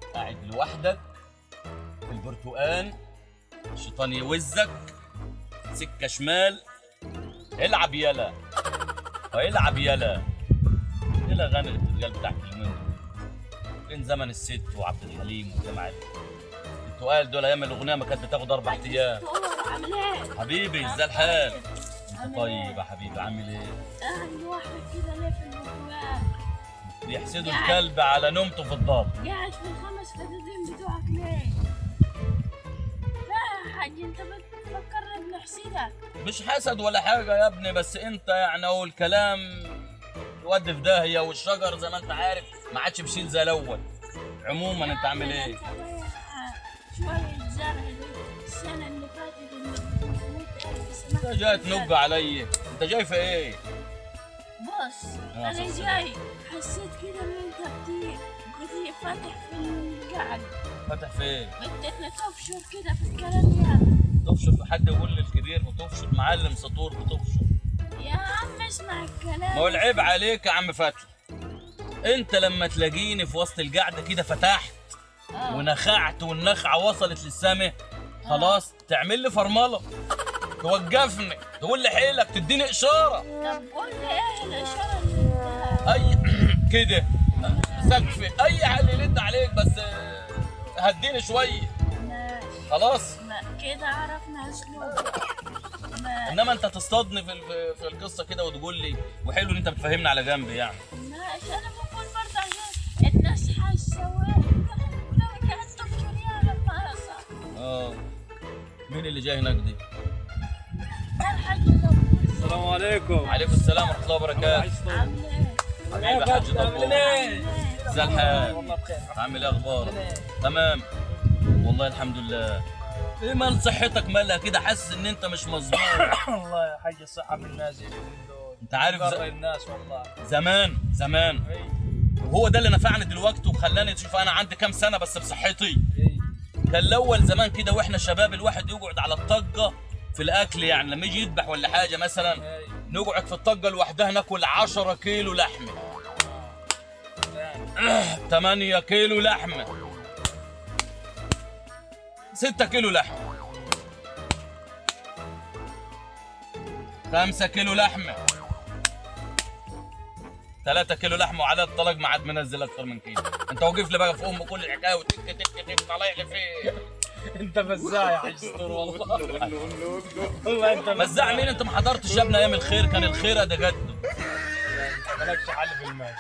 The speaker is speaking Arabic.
قاعد لوحدك في البرتقال، الشيطان يوزك سكه شمال، العب يلا العب يلا. ايه الاغاني الرجال بتاعت اليومين دول؟ فين زمن الست وعبد الحليم والجماعه التقال دول؟ ايام الاغنيه ما كانت بتاخد 4 ايام. عامل ايه؟ حبيبي ازاي الحال؟ انت طيب يا حبيبي، عامل ايه؟ قاعد لوحدك كده ليه في البرتقال؟ بيحسدوا الكلب على نومته في الدار. قاعد في الخمس فدادين بتوعك ليه؟ لا يا حاج انت بتفكرنا بنحسدك. مش حسد ولا حاجه يا ابني، بس انت يعني اهو الكلام يودي في داهيه، والشجر زي ما انت عارف ما عادش بيشيل زي الاول. عموما انت عامل ايه؟ شوية زرع السنة اللي فاتت اللي ب 500,000 انت جاي تنق علي؟ انت جاي في ايه؟ بص انا جاي حسيت كده ان انت فاتح في القعد. فاتح فين؟ بدك تفشر كده في الكلام يا تفشر في حد يقول لي الكبير بتفشر، معلم سطور بتفشر. يا عم اسمع الكلام. ما هو العيب عليك يا عم فتحي، انت لما تلاقيني في وسط القعده كده فتحت ونخعت والنخعه وصلت للسما، خلاص تعمل لي فرمله، توقفني، تقول لي حيلك، تديني اشاره. طب قول لي ايه الاشاره اللي اي كده سقفي، اي حل يلد عليك، بس هديني شويه. ماشي خلاص كده عرفنا اسلوبك. انما انت تصطادني في القصه كده وتقول لي، وحلو ان انت بتفهمني على جنب يعني. ماشي انا بقول برضه عشان الناس حاسه قاعد تفكر يا لما اصلا. مين اللي جاي هناك دي؟ الحاج السلام عليكم. وعليكم السلام ورحمه الله وبركاته. عامل ايه؟ حبيبي يا حاج دبور، ازاي الحال؟ والله بخير. عامل ايه اخبارك؟ تمام والله الحمد لله. ايه مال صحتك مالها كده؟ حاسس ان انت مش مظبوط. والله يا حاج الصحة من النازل دول. انت عارف الناس والله زمان وهو ده اللي نفعني دلوقتي وخلاني تشوف انا عندي كام سنه بس بصحتي. كان الاول زمان كده واحنا شباب الواحد يقعد على الطقه في الاكل، يعني لما يجي يذبح ولا حاجه مثلا نقعد في الطقه لوحدها ناكل 10 كيلو لحمه، 8 كيلو لحمه، 6 كيلو لحمه، 5 كيلو لحمه، 3 كيلو لحمه، وعلى الطلاق ما عاد منزل اكتر من كده. انت واقف لي بقى في ام كل الحكايه وتك تك تك طالع لي فين؟ انت مزاع يا حاج سطور والله. والله انت مزاع مين؟ انت ما حضرتش يا ابني ايام الخير؟ كان الخير ده جد. مالكش حل في المال.